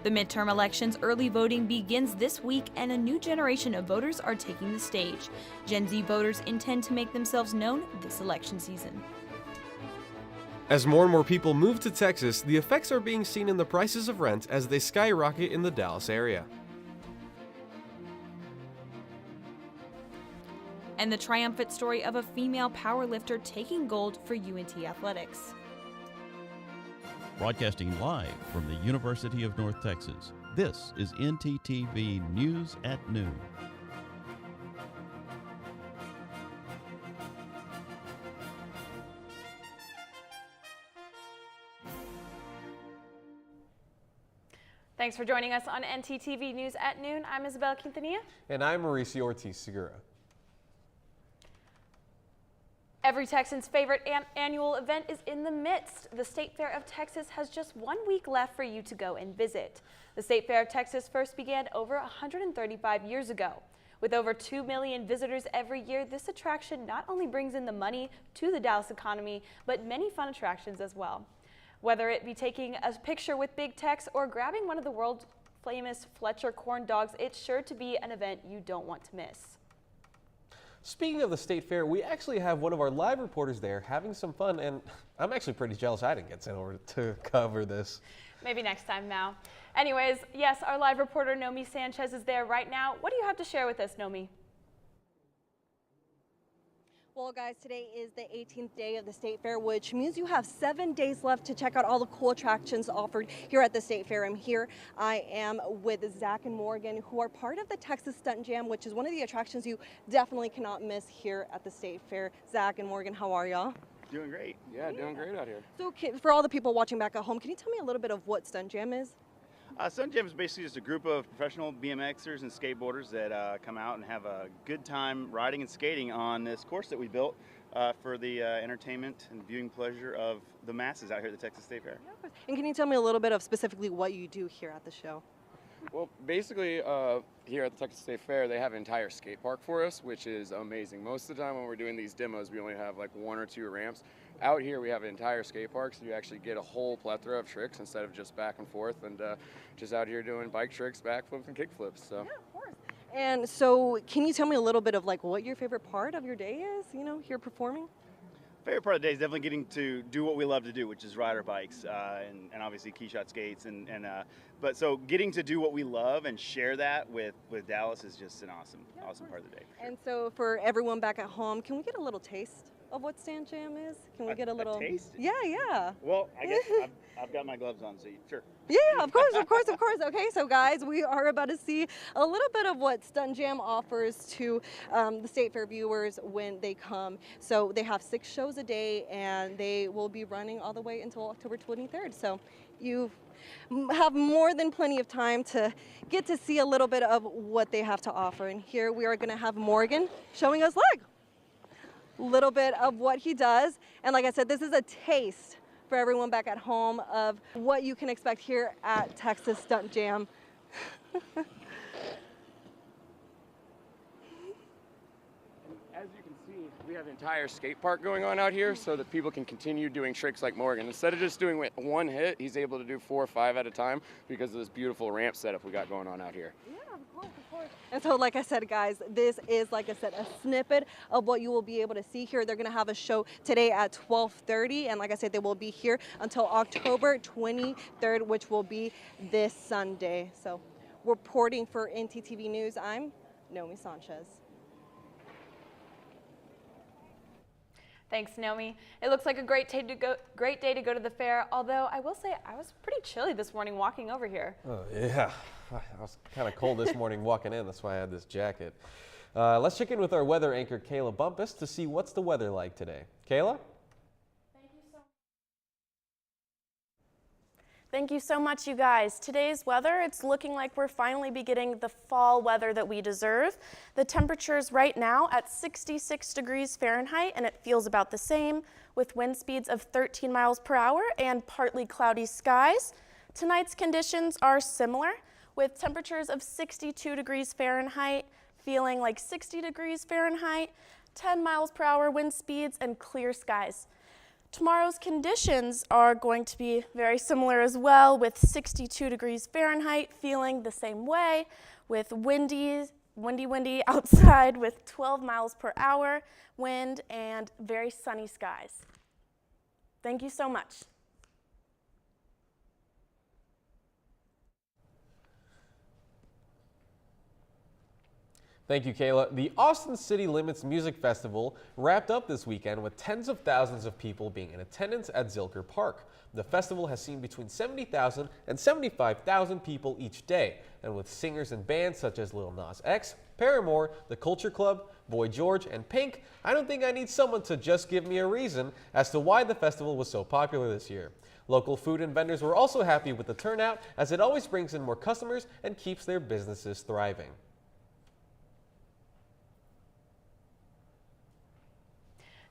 The midterm elections early voting begins this week, and a new generation of voters are taking the stage. Gen Z voters intend to make themselves known this election season. As more and more people move to Texas, the effects are being seen in the prices of rent as they skyrocket in the Dallas area. And the triumphant story of a female powerlifter taking gold for UNT athletics. Broadcasting live from the University of North Texas, this is ntTV News at Noon. Thanks for joining us on ntTV News at Noon. I'm Isabel Quintanilla. And I'm Mauricio Ortiz-Segura. Every Texan's favorite annual event is in the midst. The State Fair of Texas has just 1 week left for you to go and visit. The State Fair of Texas first began over 135 years ago. With over 2 million visitors every year, this attraction not only brings in the money to the Dallas economy, but many fun attractions as well. Whether it be taking a picture with Big Tex or grabbing one of the world famous Fletcher corn dogs, it's sure to be an event you don't want to miss. Speaking of the State Fair, we actually have one of our live reporters there having some fun, and I'm actually pretty jealous I didn't get sent over to cover this. Maybe next time now. Anyways, yes, our live reporter Nomi Sanchez is there right now. What do you have to share with us, Nomi? Well, guys, today is the 18th day of the State Fair, which means you have 7 days left to check out all the cool attractions offered here at the State Fair. I am with Zach and Morgan, who are part of the Texas Stunt Jam, which is one of the attractions you definitely cannot miss here at the State Fair. Zach and Morgan, how are y'all? Doing great. Yeah, doing great out here. So for all the people watching back at home, can you tell me a little bit of what Stunt Jam is? Stunt Jam is basically just a group of professional BMXers and skateboarders that come out and have a good time riding and skating on this course that we built for the entertainment and viewing pleasure of the masses out here at the Texas State Fair. And can you tell me a little bit of specifically what you do here at the show? Well, basically, here at the Texas State Fair, they have an entire skate park for us, which is amazing. Most of the time when we're doing these demos, we only have like 1 or 2 ramps. Out here, we have an entire skate park, so you actually get a whole plethora of tricks instead of just back and forth, and just out here doing bike tricks, backflips, and kickflips. So. Yeah, of course. And so, can you tell me a little bit of like what your favorite part of your day is? You know, here performing. Favorite part of the day is definitely getting to do what we love to do, which is ride our bikes and obviously key shot skates but so getting to do what we love and share that with Dallas is just an awesome part of the day. Sure. And so for everyone back at home, can we get a little taste of what Stunt Jam is? Can we get a little taste? Yeah. Well, I guess I've got my gloves on, so sure. Yeah, of course. Okay, so guys, we are about to see a little bit of what Stunt Jam offers to the State Fair viewers when they come. So they have 6 shows a day, and they will be running all the way until October 23rd. So you have more than plenty of time to get to see a little bit of what they have to offer. And here we are going to have Morgan showing us, look, a little bit of what he does. And like I said, this is a taste for everyone back at home of what you can expect here at Texas Stunt Jam. As you can see, we have an entire skate park going on out here so that people can continue doing tricks like Morgan. Instead of just doing 1 hit, he's able to do 4 or 5 at a time because of this beautiful ramp setup we got going on out here. Yeah, of course. And so, like I said, guys, this is, like I said, a snippet of what you will be able to see here. They're going to have a show today at 12:30, and like I said, they will be here until October 23rd, which will be this Sunday. So, reporting for ntTV News, I'm Nomi Sanchez. Thanks, Nomi. It looks like a great day to go to the fair, although I will say I was pretty chilly this morning walking over here. Oh, yeah. I was kind of cold this morning walking in. That's why I had this jacket. Let's check in with our weather anchor, Kayla Bumpus, to see what's the weather like today. Kayla? Thank you so much, you guys. Today's weather, it's looking like we're finally getting the fall weather that we deserve. The temperature's right now at 66 degrees Fahrenheit, and it feels about the same, with wind speeds of 13 miles per hour and partly cloudy skies. Tonight's conditions are similar, with temperatures of 62 degrees Fahrenheit, feeling like 60 degrees Fahrenheit, 10 miles per hour wind speeds, and clear skies. Tomorrow's conditions are going to be very similar as well, with 62 degrees Fahrenheit, feeling the same way, with windy outside with 12 miles per hour wind and very sunny skies. Thank you so much. Thank you, Kayla. The Austin City Limits Music Festival wrapped up this weekend with tens of thousands of people being in attendance at Zilker Park. The festival has seen between 70,000 and 75,000 people each day, and with singers and bands such as Lil Nas X, Paramore, The Culture Club, Boy George, and Pink, I don't think I need someone to just give me a reason as to why the festival was so popular this year. Local food and vendors were also happy with the turnout, as it always brings in more customers and keeps their businesses thriving.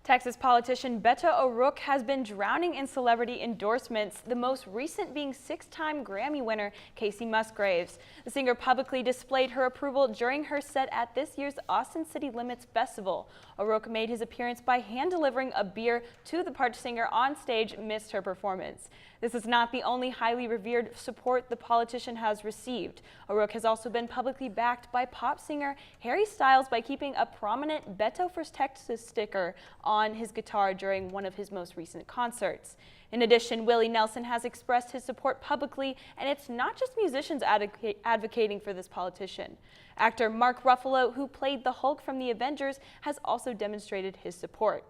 Texas politician Beto O'Rourke has been drowning in celebrity endorsements, the most recent being six-time Grammy winner Casey Musgraves. The singer publicly displayed her approval during her set at this year's Austin City Limits Festival. O'Rourke made his appearance by hand-delivering a beer to the parched singer on stage amidst her performance. This is not the only highly revered support the politician has received. O'Rourke has also been publicly backed by pop singer Harry Styles by keeping a prominent Beto for Texas sticker on his guitar during one of his most recent concerts. In addition, Willie Nelson has expressed his support publicly, and it's not just musicians advocating for this politician. Actor Mark Ruffalo, who played the Hulk from the Avengers, has also demonstrated his support.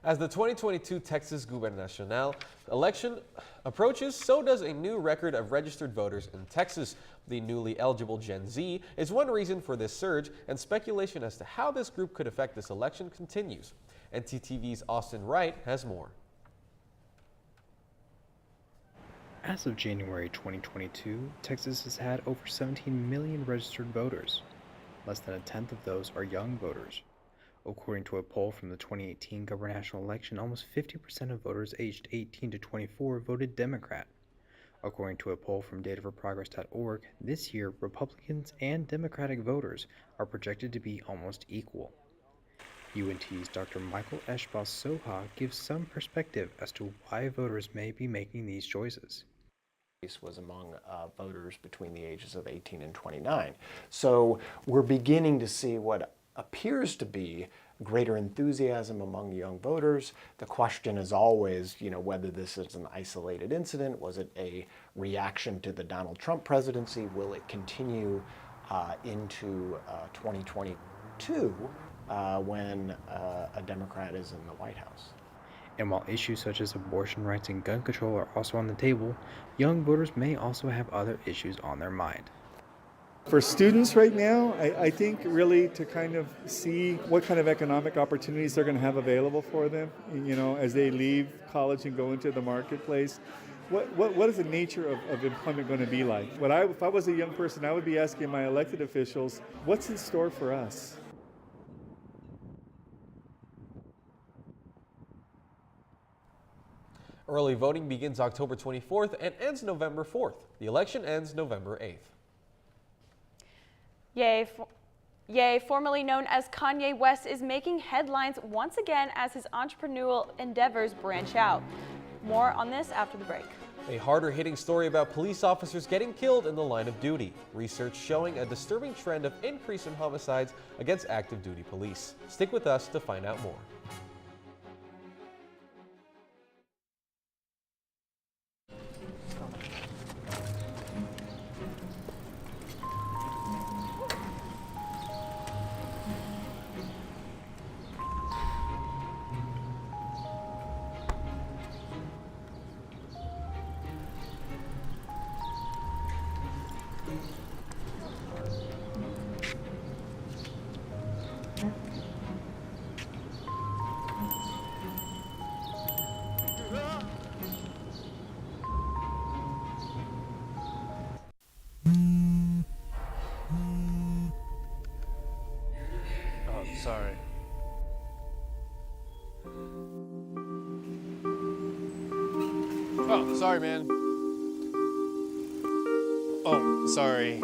As the 2022 Texas Gubernational election approaches, so does a new record of registered voters in Texas. The newly eligible Gen Z is one reason for this surge, and speculation as to how this group could affect this election continues. ntTV's Austin Wright has more. As of January 2022, Texas has had over 17 million registered voters. Less than a tenth of those are young voters. According to a poll from the 2018 gubernatorial election, almost 50% of voters aged 18 to 24 voted Democrat. According to a poll from dataforprogress.org, this year Republicans and Democratic voters are projected to be almost equal. UNT's Dr. Michael Eshbas-Soha gives some perspective as to why voters may be making these choices. Was among voters between the ages of 18 and 29. So we're beginning to see what appears to be greater enthusiasm among young voters. The question is always, whether this is an isolated incident. Was it a reaction to the Donald Trump presidency? Will it continue into 2022 when a Democrat is in the White House? And while issues such as abortion rights and gun control are also on the table, young voters may also have other issues on their mind. For students right now, I think really to kind of see what kind of economic opportunities they're going to have available for them, as they leave college and go into the marketplace. What is the nature of employment going to be like? If I was a young person, I would be asking my elected officials, what's in store for us? Early voting begins October 24th and ends November 4th. The election ends November 8th. Ye, formerly known as Kanye West, is making headlines once again as his entrepreneurial endeavors branch out. More on this after the break. A harder-hitting story about police officers getting killed in the line of duty. Research showing a disturbing trend of increase in homicides against active duty police. Stick with us to find out more. Sorry. Oh, sorry, man. Oh, sorry.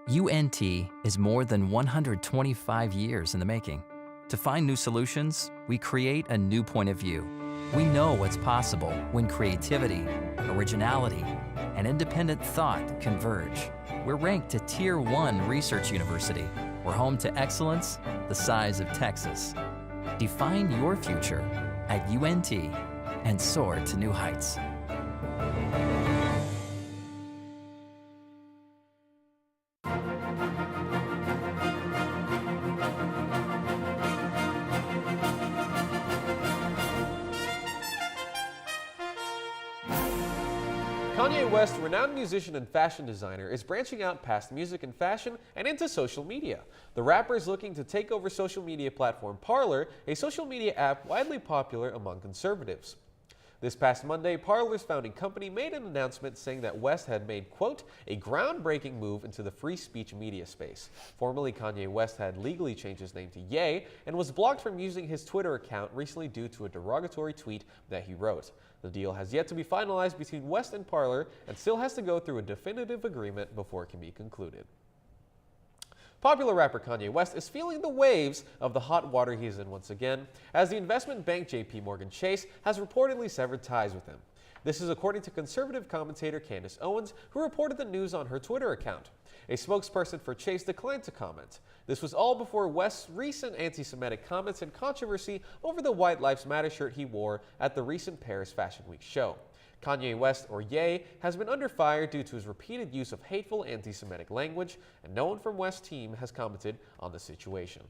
UNT is more than 125 years in the making. To find new solutions, we create a new point of view. We know what's possible when creativity, originality, and independent thought converge. We're ranked a Tier 1 research university. We're home to excellence the size of Texas. Define your future at UNT and soar to new heights. Kanye West, renowned musician and fashion designer, is branching out past music and fashion and into social media. The rapper is looking to take over social media platform Parler, a social media app widely popular among conservatives. This past Monday, Parler's founding company made an announcement saying that West had made, quote, a groundbreaking move into the free speech media space. Formerly, Kanye West had legally changed his name to Ye and was blocked from using his Twitter account recently due to a derogatory tweet that he wrote. The deal has yet to be finalized between West and Parler and still has to go through a definitive agreement before it can be concluded. Popular rapper Kanye West is feeling the waves of the hot water he's in once again, as the investment bank JP Chase has reportedly severed ties with him. This is according to conservative commentator Candace Owens, who reported the news on her Twitter account. A spokesperson for Chase declined to comment. This was all before West's recent anti-Semitic comments and controversy over the White Lives Matter shirt he wore at the recent Paris Fashion Week show. Kanye West, or Ye, has been under fire due to his repeated use of hateful anti-Semitic language, and no one from West's team has commented on the situation.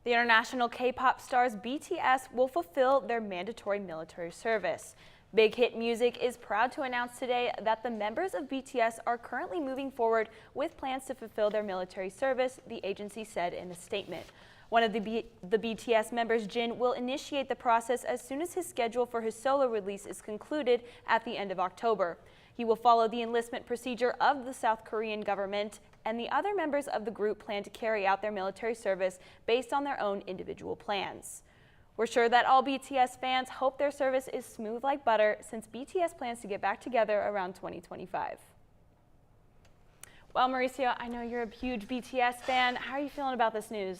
The international K-pop stars BTS will fulfill their mandatory military service. Big Hit Music is proud to announce today that the members of BTS are currently moving forward with plans to fulfill their military service, the agency said in a statement. One of the BTS members, Jin, will initiate the process as soon as his schedule for his solo release is concluded at the end of October. He will follow the enlistment procedure of the South Korean government, and the other members of the group plan to carry out their military service based on their own individual plans. We're sure that all BTS fans hope their service is smooth like butter, since BTS plans to get back together around 2025. Well, Mauricio, I know you're a huge BTS fan. How are you feeling about this news?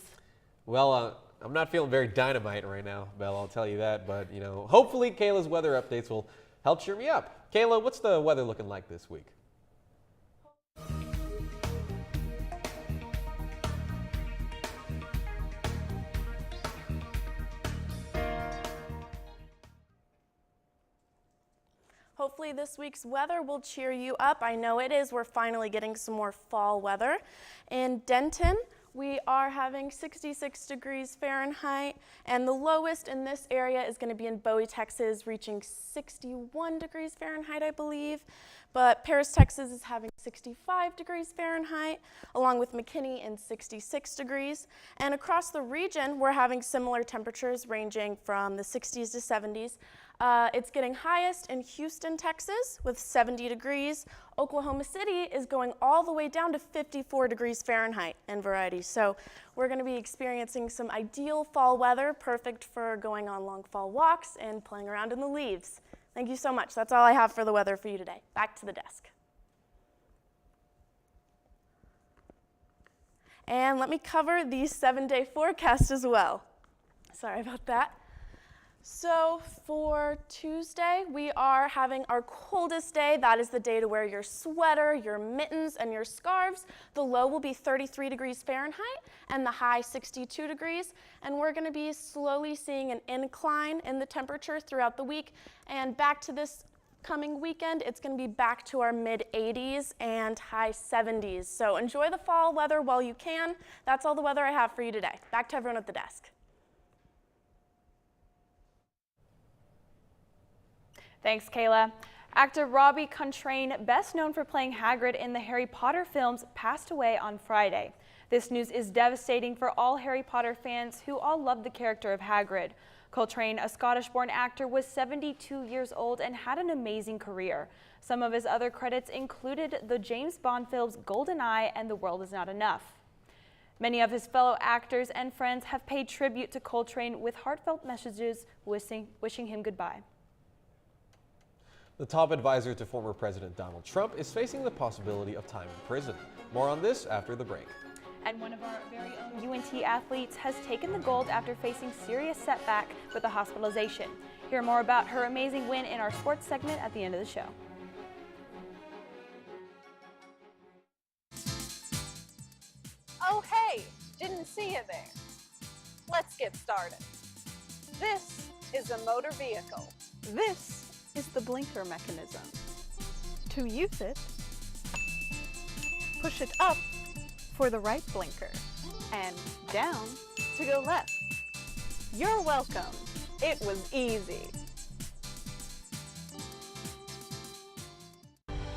Well, I'm not feeling very dynamite right now, Belle, I'll tell you that. But, hopefully Kayla's weather updates will help cheer me up. Kayla, what's the weather looking like this week? Hopefully this week's weather will cheer you up. I know it is. We're finally getting some more fall weather. In Denton, we are having 66 degrees Fahrenheit, and the lowest in this area is going to be in Bowie, Texas, reaching 61 degrees Fahrenheit, I believe. But Paris, Texas is having 65 degrees Fahrenheit, along with McKinney in 66 degrees. And across the region, we're having similar temperatures ranging from the 60s to 70s. It's getting highest in Houston, Texas with 70 degrees. Oklahoma City is going all the way down to 54 degrees Fahrenheit in variety. So we're going to be experiencing some ideal fall weather, perfect for going on long fall walks and playing around in the leaves. Thank you so much. That's all I have for the weather for you today. Back to the desk. And let me cover the 7-day forecast as well. Sorry about that. So for Tuesday, we are having our coldest day. That is the day to wear your sweater, your mittens, and your scarves. The low will be 33 degrees Fahrenheit and the high 62 degrees. And we're going to be slowly seeing an incline in the temperature throughout the week. And back to this coming weekend, it's going to be back to our mid-80s and high 70s. So enjoy the fall weather while you can. That's all the weather I have for you today. Back to everyone at the desk. Thanks, Kayla. Actor Robbie Coltrane, best known for playing Hagrid in the Harry Potter films, passed away on Friday. This news is devastating for all Harry Potter fans who all love the character of Hagrid. Coltrane, a Scottish-born actor, was 72 years old and had an amazing career. Some of his other credits included the James Bond films GoldenEye and The World Is Not Enough. Many of his fellow actors and friends have paid tribute to Coltrane with heartfelt messages wishing him goodbye. The top advisor to former President Donald Trump is facing the possibility of time in prison. More on this after the break. And one of our very own UNT athletes has taken the gold after facing serious setback with a hospitalization. Hear more about her amazing win in our sports segment at the end of the show. Oh hey, didn't see you there. Let's get started. This is a motor vehicle. This is the blinker mechanism. To use it, push it up for the right blinker and down to go left. You're welcome. It was easy.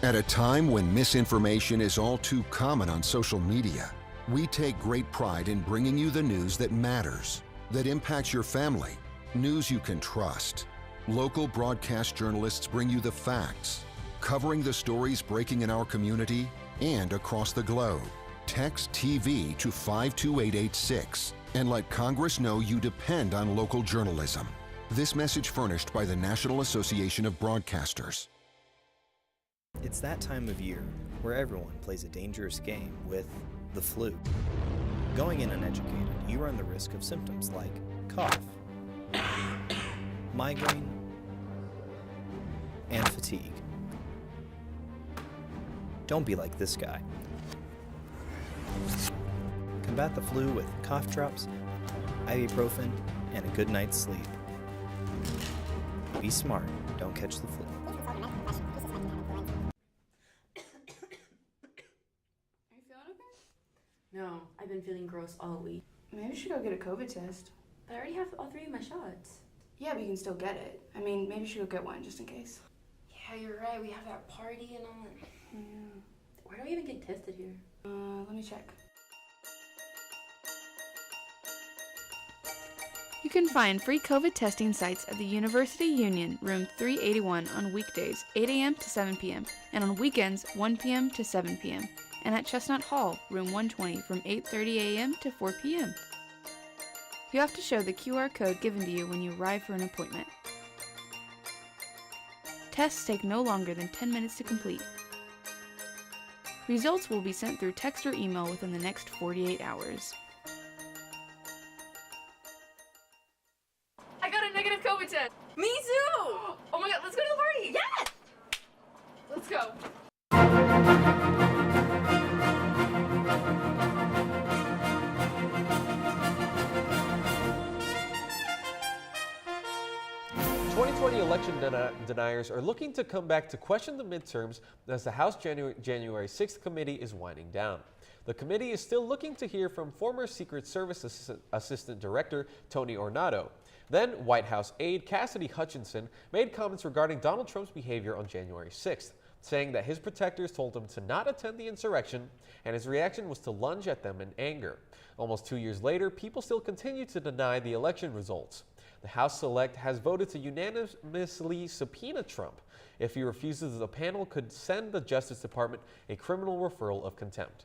At a time when misinformation is all too common on social media, we take great pride in bringing you the news that matters, that impacts your family, news you can trust. Local broadcast journalists bring you the facts, covering the stories breaking in our community and across the globe. Text TV to 52886 and let Congress know you depend on local journalism. This message furnished by the National Association of Broadcasters. It's that time of year where everyone plays a dangerous game with the flu. Going in uneducated, you run the risk of symptoms like cough, migraine, and fatigue. Don't be like this guy. Combat the flu with cough drops, ibuprofen, and a good night's sleep. Be smart, don't catch the flu. No, I've been feeling gross all week. Maybe we should go get a COVID test. But I already have all 3 of my shots. Yeah, but you can still get it. I mean, maybe we should go get one just in case. Yeah, you're right. We have that party and all that. Yeah. Where do we even get tested here? Let me check. You can find free COVID testing sites at the University Union, room 381 on weekdays, 8 a.m. to 7 p.m., and on weekends, 1 p.m. to 7 p.m., and at Chestnut Hall, room 120 from 8:30 a.m. to 4 p.m. You have to show the QR code given to you when you arrive for an appointment. Tests take no longer than 10 minutes to complete. Results will be sent through text or email within the next 48 hours. I got a negative COVID test. Me too! Oh my god, let's go to the party! Yes! Let's go. 2020 election deniers are looking to come back to question the midterms as the House January 6th committee is winding down. The committee is still looking to hear from former Secret Service Assistant Director Tony Ornato. Then White House aide Cassidy Hutchinson made comments regarding Donald Trump's behavior on January 6th, saying that his protectors told him to not attend the insurrection and his reaction was to lunge at them in anger. Almost 2 years later, people still continue to deny the election results. The House Select has voted to unanimously subpoena Trump. If he refuses, the panel could send the Justice Department a criminal referral of contempt.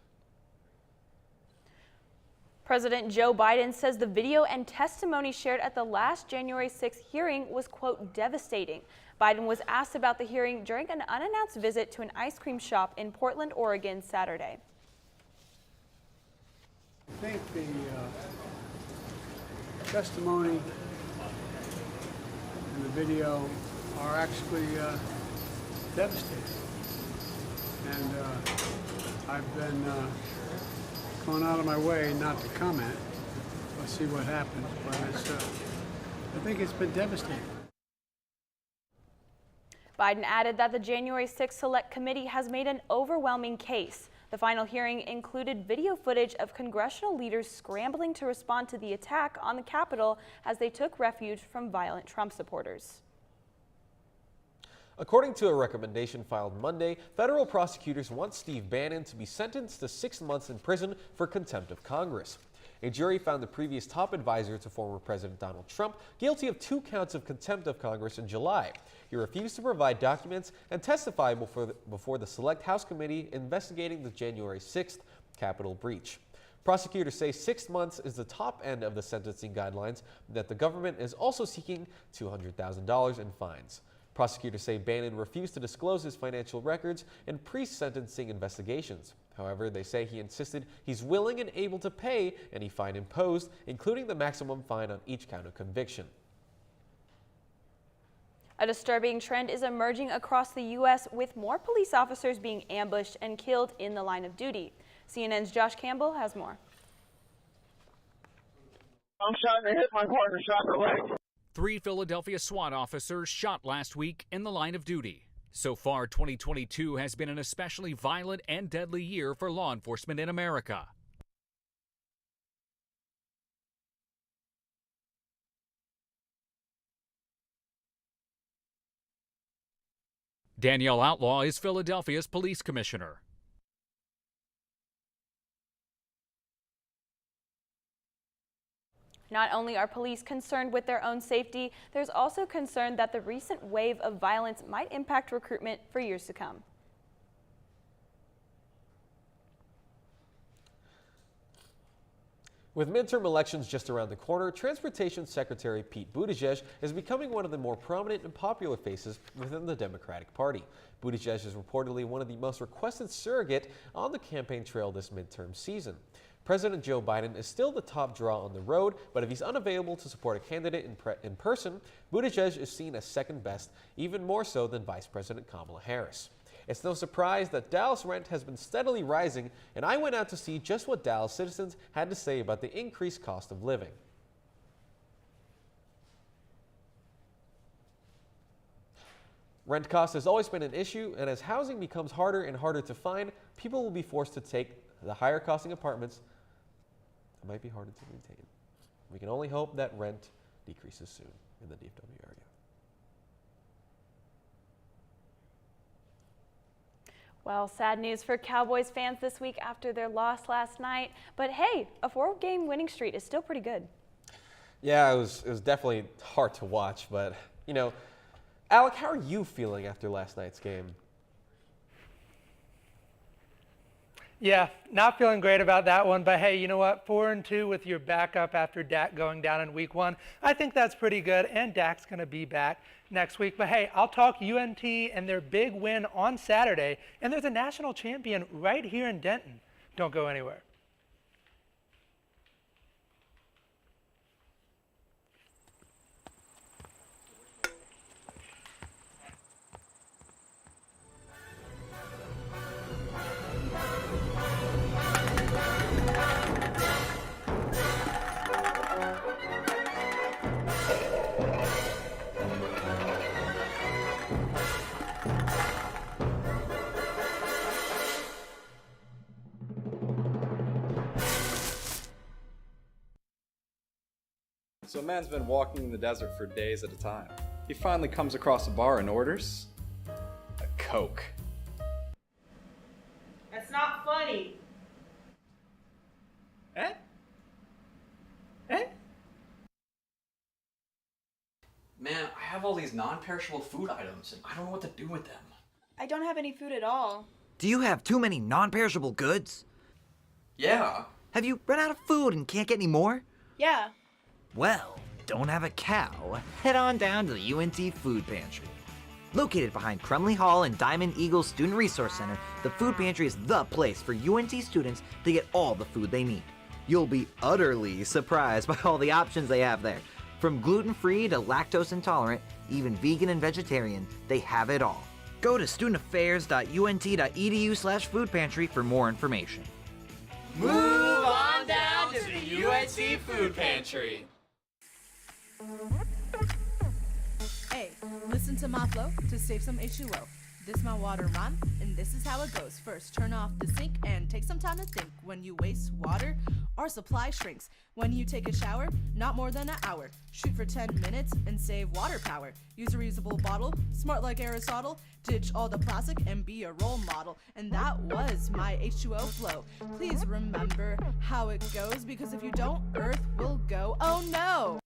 President Joe Biden says the video and testimony shared at the last January 6th hearing was, quote, devastating. Biden was asked about the hearing during an unannounced visit to an ice cream shop in Portland, Oregon, Saturday. I think the testimony and the video are actually devastating. And I've been going out of my way not to comment. We'll see what happens, but I think it's been devastating. Biden added that the January 6th Select Committee has made an overwhelming case. The final hearing included video footage of congressional leaders scrambling to respond to the attack on the Capitol as they took refuge from violent Trump supporters. According to a recommendation filed Monday, federal prosecutors want Steve Bannon to be sentenced to 6 months in prison for contempt of Congress. A jury found the previous top advisor to former President Donald Trump guilty of 2 counts of contempt of Congress in July. He refused to provide documents and testify before the Select House Committee investigating the January 6th Capitol breach. Prosecutors say 6 months is the top end of the sentencing guidelines, that the government is also seeking $200,000 in fines. Prosecutors say Bannon refused to disclose his financial records in pre-sentencing investigations. However, they say he insisted he's willing and able to pay any fine imposed, including the maximum fine on each count of conviction. A disturbing trend is emerging across the U.S. with more police officers being ambushed and killed in the line of duty. CNN's Josh Campbell has more. I'm shot and hit my partner, shot in the leg. 3 Philadelphia SWAT officers shot last week in the line of duty. So far, 2022 has been an especially violent and deadly year for law enforcement in America. Danielle Outlaw is Philadelphia's police commissioner. Not only are police concerned with their own safety, there's also concern that the recent wave of violence might impact recruitment for years to come. With midterm elections just around the corner, Transportation Secretary Pete Buttigieg is becoming one of the more prominent and popular faces within the Democratic Party. Buttigieg is reportedly one of the most requested surrogate on the campaign trail this midterm season. President Joe Biden is still the top draw on the road, but if he's unavailable to support a candidate in person, Buttigieg is seen as second best, even more so than Vice President Kamala Harris. It's no surprise that Dallas rent has been steadily rising, and I went out to see just what Dallas citizens had to say about the increased cost of living. Rent cost has always been an issue, and as housing becomes harder and harder to find, people will be forced to take the higher costing apartments that might be harder to maintain. We can only hope that rent decreases soon in the DFW area. Well, sad news for Cowboys fans this week after their loss last night. But hey, a 4-game winning streak is still pretty good. Yeah, it was definitely hard to watch, but, you know, Alec, how are you feeling after last night's game? Yeah, not feeling great about that one, but hey, you know what? 4-2 with your backup after Dak going down in week 1. I think that's pretty good, and Dak's going to be back next week. But hey, I'll talk UNT and their big win on Saturday, and there's a national champion right here in Denton. Don't go anywhere. So a man's been walking in the desert for days at a time. He finally comes across a bar and orders a Coke. That's not funny. Eh? Man, I have all these non-perishable food items and I don't know what to do with them. I don't have any food at all. Do you have too many non-perishable goods? Yeah. Have you run out of food and can't get any more? Yeah. Well, don't have a cow? Head on down to the UNT Food Pantry. Located behind Crumley Hall and Diamond Eagle Student Resource Center, the Food Pantry is the place for UNT students to get all the food they need. You'll be utterly surprised by all the options they have there. From gluten-free to lactose intolerant, even vegan and vegetarian, they have it all. Go to studentaffairs.unt.edu/food pantry for more information. Move on down to the UNT Food Pantry. Hey, listen to my flow to save some H2O. This my water rhyme, and this is how it goes. First, turn off the sink and take some time to think. When you waste water, our supply shrinks. When you take a shower, not more than an hour. Shoot for 10 minutes and save water power. Use a reusable bottle, smart like Aristotle. Ditch all the plastic and be a role model. And that was my H2O flow. Please remember how it goes, because if you don't, Earth will go, oh no!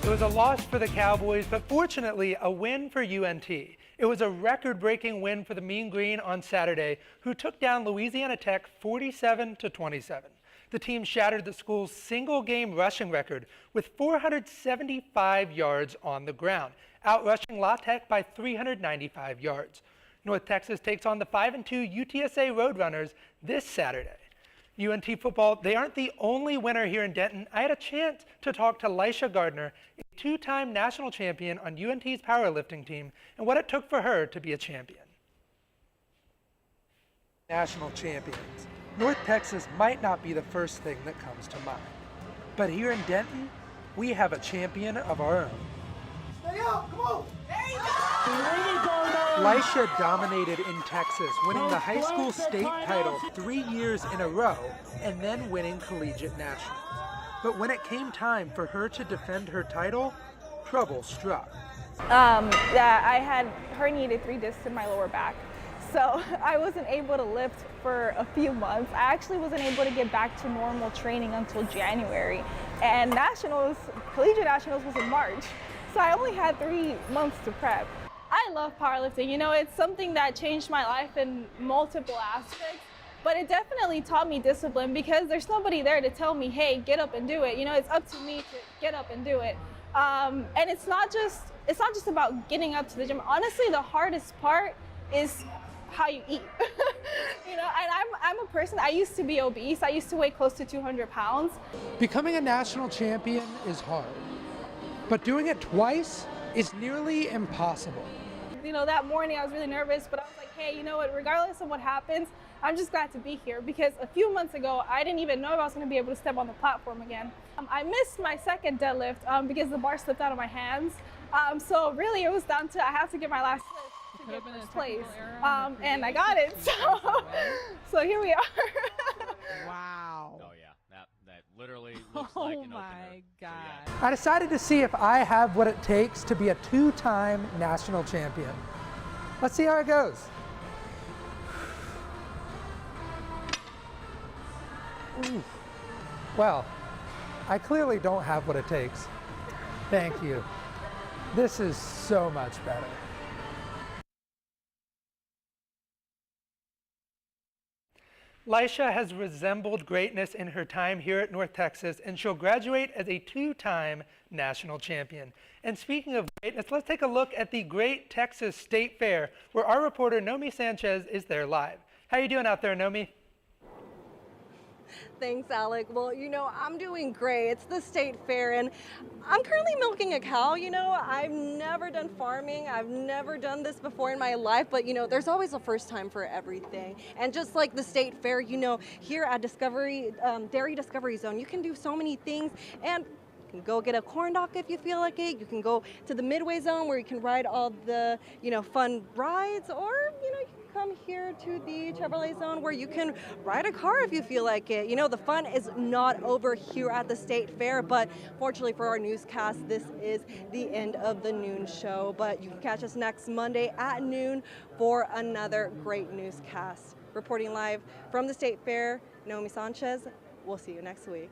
It was a loss for the Cowboys, but fortunately a win for UNT. It was a record-breaking win for the Mean Green on Saturday, who took down Louisiana Tech 47-27. The team shattered the school's single-game rushing record with 475 yards on the ground, outrushing La Tech by 395 yards. North Texas takes on the 5-2 UTSA Roadrunners this Saturday. UNT football, they aren't the only winner here in Denton. I had a chance to talk to Lisha Gardner, a two-time national champion on UNT's powerlifting team, and what it took for her to be a champion. National champions. North Texas might not be the first thing that comes to mind, but here in Denton, we have a champion of our own. Stay up, come on! There you go! Lisha dominated in Texas, winning the high school state title 3 years in a row and then winning collegiate nationals. But when it came time for her to defend her title, trouble struck. That I had herniated 3 discs in my lower back. So I wasn't able to lift for a few months. I actually wasn't able to get back to normal training until January. And nationals, collegiate nationals was in March. So I only had 3 months to prep. I love powerlifting. You know, it's something that changed my life in multiple aspects, but it definitely taught me discipline because there's nobody there to tell me, hey, get up and do it. You know, it's up to me to get up and do it. And it's not just about getting up to the gym. Honestly, the hardest part is how you eat. You know, and I'm a person, I used to be obese. I used to weigh close to 200 pounds. Becoming a national champion is hard, but doing it twice is nearly impossible. You know, that morning I was really nervous, but I was like, hey, you know what, regardless of what happens, I'm just glad to be here because a few months ago, I didn't even know if I was going to be able to step on the platform again. I missed my second deadlift because the bar slipped out of my hands. So really it was down to, I have to get my last lift to get first place. And I got it, so here we are. Wow. Oh yeah, that literally looks like an opener. Oh my God. So, yeah. I decided to see if I have what it takes to be a two-time national champion. Let's see how it goes. Ooh. Well, I clearly don't have what it takes. Thank you. This is so much better. Lisha has resembled greatness in her time here at North Texas, and she'll graduate as a two-time national champion. And speaking of greatness, let's take a look at the Great Texas State Fair, where our reporter Nomi Sanchez is there live. How you doing out there, Nomi? Thanks, Alec. Well, you know, I'm doing great. It's the state fair, and I'm currently milking a cow. You know, I've never done farming. I've never done this before in my life, but, you know, there's always a first time for everything. And just like the state fair, you know, here at Dairy Discovery Zone, you can do so many things. And you can go get a corn dog if you feel like it. You can go to the Midway Zone where you can ride all the, you know, fun rides, or, you know, you can come here to the Chevrolet Zone where you can ride a car if you feel like it. You know, the fun is not over here at the State Fair, but fortunately for our newscast, this is the end of the noon show. But you can catch us next Monday at noon for another great newscast. Reporting live from the State Fair, Naomi Sanchez. We'll see you next week.